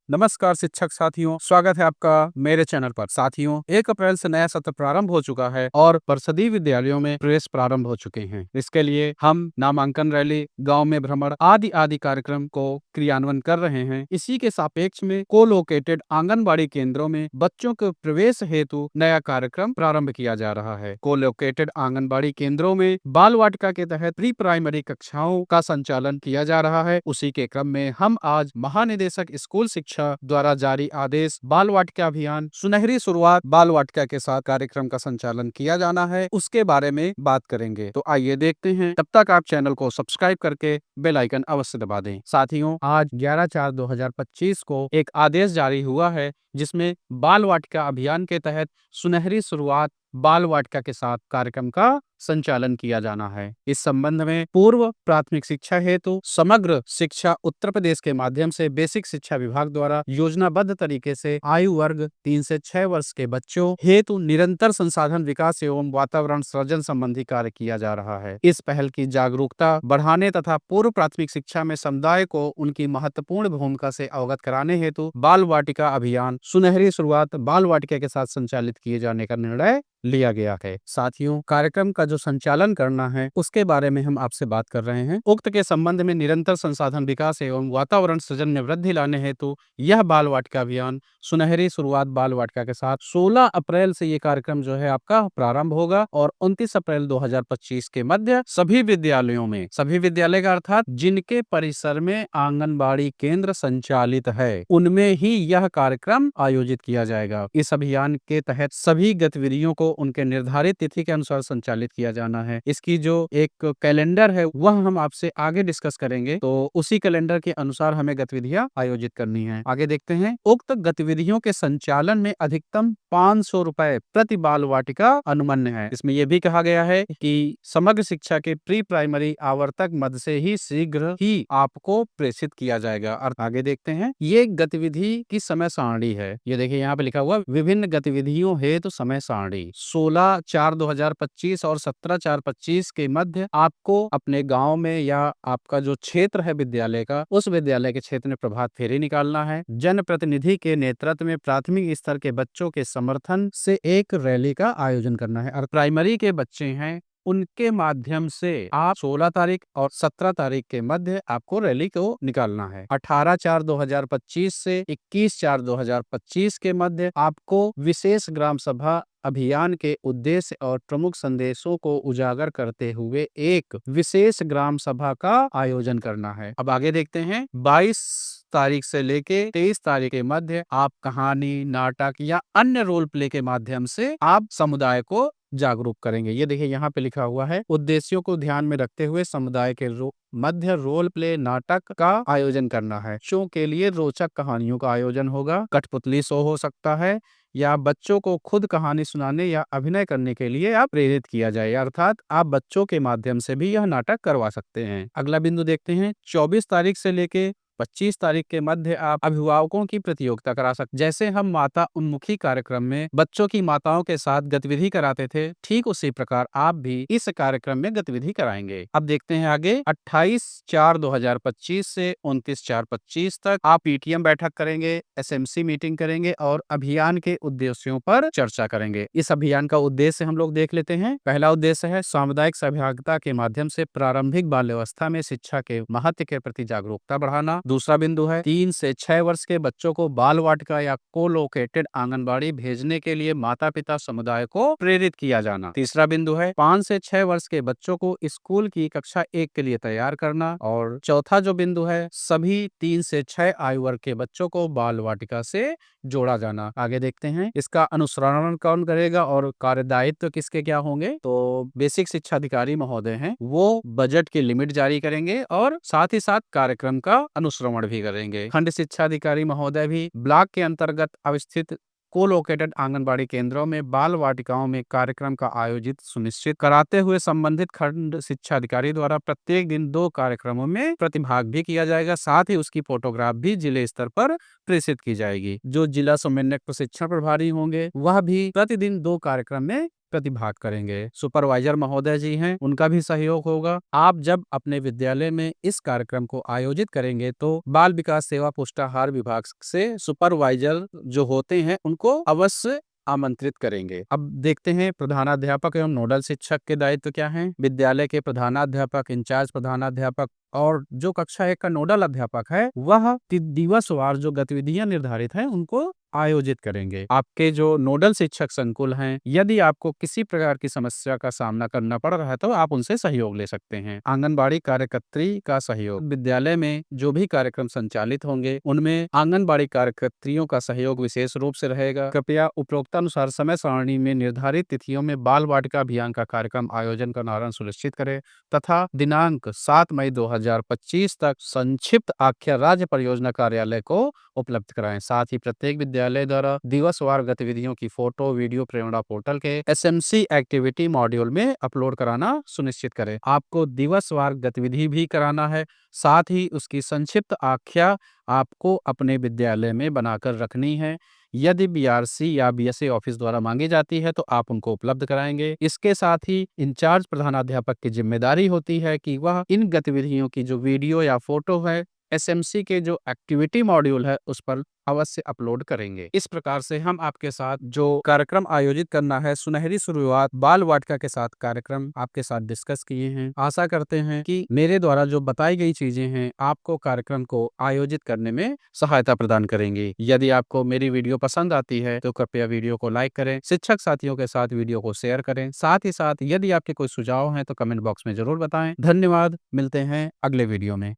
नमस्कार शिक्षक साथियों, स्वागत है आपका मेरे चैनल पर। साथियों, 1 अप्रैल से नया सत्र प्रारंभ हो चुका है और परिषदीय विद्यालयों में प्रवेश प्रारंभ हो चुके हैं। इसके लिए हम नामांकन रैली, गांव में भ्रमण आदि कार्यक्रम को क्रियान्वयन कर रहे हैं। इसी के सापेक्ष में कोलोकेटेड आंगनबाड़ी केंद्रों में बच्चों के प्रवेश हेतु नया कार्यक्रम प्रारंभ किया जा रहा है। कोलोकेटेड आंगनबाड़ी केंद्रों में बाल वाटिका के तहत प्री प्राइमरी कक्षाओं का संचालन किया जा रहा है। उसी के क्रम में हम आज महानिदेशक स्कूल शिक्षा द्वारा जारी आदेश बाल वाटिका अभियान सुनहरी शुरुआत बाल वाटिका के साथ कार्यक्रम का संचालन किया जाना है, उसके बारे में बात करेंगे। तो आइए देखते हैं। तब तक आप चैनल को सब्सक्राइब करके बेल आइकन अवश्य दबा दें। साथियों, आज 11/4/2025 को एक आदेश जारी हुआ है जिसमें बाल वाटिका अभियान के तहत सुनहरी शुरुआत बाल वाटिका के साथ कार्यक्रम का संचालन किया जाना है। इस संबंध में पूर्व प्राथमिक शिक्षा हेतु समग्र शिक्षा उत्तर प्रदेश के माध्यम से बेसिक शिक्षा विभाग द्वारा योजनाबद्ध तरीके से आयु वर्ग 3 से 6 वर्ष के बच्चों हेतु निरंतर संसाधन विकास एवं वातावरण सृजन संबंधी कार्य किया जा रहा है। इस पहल की जागरूकता बढ़ाने तथा पूर्व प्राथमिक शिक्षा में समुदाय को उनकी महत्वपूर्ण भूमिका से अवगत कराने हेतु बाल वाटिका अभियान सुनहरी शुरुआत बाल वाटिका के साथ संचालित किए जाने का निर्णय लिया गया है। साथियों, कार्यक्रम का जो संचालन करना है उसके बारे में हम आपसे बात कर रहे हैं। उक्त के संबंध में निरंतर संसाधन विकास एवं वातावरण सृजन में वृद्धि लाने हेतु यह बाल वाटिका अभियान सुनहरी शुरुआत बाल वाटिका के साथ 16 अप्रैल से ये कार्यक्रम जो है आपका प्रारंभ होगा और 29 अप्रैल 2025 के मध्य सभी विद्यालयों में, सभी विद्यालय का अर्थात जिनके परिसर में आंगनबाड़ी केंद्र संचालित है, उनमें ही यह कार्यक्रम आयोजित किया जाएगा। इस अभियान के तहत सभी गतिविधियों को उनके निर्धारित तिथि के अनुसार संचालित किया जाना है। इसकी जो एक कैलेंडर है वह हम आपसे आगे डिस्कस करेंगे, तो उसी कैलेंडर के अनुसार हमें गतिविधियां आयोजित करनी है। आगे देखते हैं। उक्त गतिविधियों के संचालन में अधिकतम 500 रुपए प्रति बाल वाटिका अनुमन्य है। इसमें यह भी कहा गया है कि समग्र शिक्षा के प्री प्राइमरी आवर्तक मद से ही शीघ्र ही आपको प्रेषित किया जाएगा। और आगे देखते हैं। ये गतिविधि की समय सारणी है। ये देखिए यहाँ पे लिखा हुआ विभिन्न गतिविधियों हेतु समय सारणी 16/4/2025 और 17/4/25 के मध्य आपको अपने गांव में या आपका जो क्षेत्र है विद्यालय का, उस विद्यालय के क्षेत्र में प्रभात फेरी निकालना है। जनप्रतिनिधि के नेतृत्व में प्राथमिक स्तर के बच्चों के समर्थन से एक रैली का आयोजन करना है। और प्राइमरी के बच्चे हैं, उनके माध्यम से आप 16 तारीख और 17 तारीख के मध्य आपको रैली को निकालना है। 18/4/2025 से 21/4/2025 के मध्य आपको विशेष ग्राम सभा अभियान के उद्देश्य और प्रमुख संदेशों को उजागर करते हुए एक विशेष ग्राम सभा का आयोजन करना है। अब आगे देखते हैं। 22 तारीख से लेके 23 तारीख के मध्य आप कहानी, नाटक या अन्य रोल प्ले के माध्यम से आप समुदाय को जागरूक करेंगे। ये देखिए यहाँ पे लिखा हुआ है, उद्देश्यों को ध्यान में रखते हुए समुदाय के मध्य रोल प्ले नाटक का आयोजन करना है। शो के लिए रोचक कहानियों का आयोजन होगा। कठपुतली शो हो सकता है या बच्चों को खुद कहानी सुनाने या अभिनय करने के लिए आप प्रेरित किया जाए, अर्थात आप बच्चों के माध्यम से भी यह नाटक करवा सकते हैं। अगला बिंदु देखते हैं। 24 तारीख से लेके 25 तारीख के मध्य आप अभिभावकों की प्रतियोगिता करा सकते। जैसे हम माता उन्मुखी कार्यक्रम में बच्चों की माताओं के साथ गतिविधि कराते थे, ठीक उसी प्रकार आप भी इस कार्यक्रम में गतिविधि कराएंगे। अब देखते हैं आगे। 28/4/2025 से 29/4/25 तक आप पीटीएम बैठक करेंगे, एसएमसी मीटिंग करेंगे और अभियान के उद्देश्यों पर चर्चा करेंगे। इस अभियान का उद्देश्य हम लोग देख लेते हैं। पहला उद्देश्य है सामुदायिक सहभागिता के माध्यम से प्रारंभिक बाल्यावस्था में शिक्षा के महत्व के प्रति जागरूकता बढ़ाना। दूसरा बिंदु है 3 से 6 वर्ष के बच्चों को बाल वाटिका या कोलोकेटेड आंगनबाड़ी भेजने के लिए माता पिता समुदाय को प्रेरित किया जाना। तीसरा बिंदु है 5 से 6 वर्ष के बच्चों को स्कूल की कक्षा 1 के लिए तैयार करना। और चौथा जो बिंदु है, सभी 3 से 6 आयु वर्ग के बच्चों को बाल वाटिका से जोड़ा जाना। आगे देखते हैं। इसका अनुसरण कौन करेगा और कार्यदायित्व किसके क्या होंगे? तो बेसिक शिक्षा अधिकारी महोदय हैं, वो बजट की लिमिट जारी करेंगे और साथ ही साथ कार्यक्रम का अनुश्रवण भी करेंगे। खंड शिक्षा अधिकारी महोदय भी ब्लॉक के अंतर्गत अवस्थित कोलोकेटेड आंगनबाड़ी केंद्रों में बाल वाटिकाओं में कार्यक्रम का आयोजित सुनिश्चित कराते हुए संबंधित खंड शिक्षा अधिकारी द्वारा प्रत्येक दिन 2 कार्यक्रमों में प्रतिभाग भी किया जाएगा। साथ ही उसकी फोटोग्राफ भी जिले स्तर पर प्रेषित की जाएगी। जो जिला समन्वयक प्रशिक्षण प्रभारी होंगे वह भी प्रतिदिन 2 कार्यक्रम में प्रतिभाग करेंगे। सुपरवाइजर महोदय जी हैं, उनका भी सहयोग होगा। आप जब अपने विद्यालय में इस कार्यक्रम को आयोजित करेंगे तो बाल विकास सेवा पुष्टाहार विभाग से सुपरवाइजर जो होते हैं उनको अवश्य आमंत्रित करेंगे। अब देखते हैं प्रधानाध्यापक एवं नोडल शिक्षक के दायित्व क्या हैं। विद्यालय के प्रधानाध्यापक, इंचार्ज प्रधानाध्यापक और जो कक्षा 1 का नोडल अध्यापक है वह दिवसवार जो गतिविधियां निर्धारित हैं उनको आयोजित करेंगे। आपके जो नोडल शिक्षक संकुल हैं, यदि आपको किसी प्रकार की समस्या का सामना करना पड़ रहा है तो आप उनसे सहयोग ले सकते हैं। आंगनबाड़ी कार्यकर्त्री का सहयोग, विद्यालय में जो भी कार्यक्रम संचालित होंगे उनमें आंगनबाड़ी कार्यकर्त्रियों का सहयोग विशेष रूप से रहेगा। कृपया उपरोक्तानुसार समय सारणी में निर्धारित तिथियों में बाल वाटिका अभियान का कार्यक्रम आयोजन करना सुनिश्चित करें तथा दिनांक 7 मई 2025 तक संक्षिप्त आख्या राज्य परियोजना कार्यालय को उपलब्ध कराएं। साथ ही प्रत्येक विद्यालय द्वारा दिवसवार गतिविधियों की फोटो वीडियो प्रेरणा पोर्टल के एसएमसी एक्टिविटी मॉड्यूल में अपलोड कराना सुनिश्चित करें। आपको दिवसवार गतिविधि भी कराना है, साथ ही उसकी संक्षिप्त आख्या आपको अपने विद्यालय में बनाकर रखनी है। यदि बीआरसी या बीएसए ऑफिस द्वारा मांगी जाती है तो आप उनको उपलब्ध कराएंगे। इसके साथ ही इंचार्ज प्रधानाध्यापक की जिम्मेदारी होती है कि वह इन गतिविधियों की जो वीडियो या फोटो है एसएमसी के जो एक्टिविटी मॉड्यूल है उस पर अवश्य अपलोड करेंगे। इस प्रकार से हम आपके साथ जो कार्यक्रम आयोजित करना है, सुनहरी शुरुआत बाल वाटिका के साथ कार्यक्रम आपके साथ डिस्कस किए हैं। आशा करते हैं कि मेरे द्वारा जो बताई गई चीजें हैं आपको कार्यक्रम को आयोजित करने में सहायता प्रदान करेंगी। यदि आपको मेरी वीडियो पसंद आती है तो कृपया वीडियो को लाइक करें, शिक्षक साथियों के साथ वीडियो को शेयर करें। साथ ही साथ यदि आपके कोई सुझाव हैं तो कमेंट बॉक्स में जरूर बताएं। धन्यवाद, मिलते हैं अगले वीडियो में।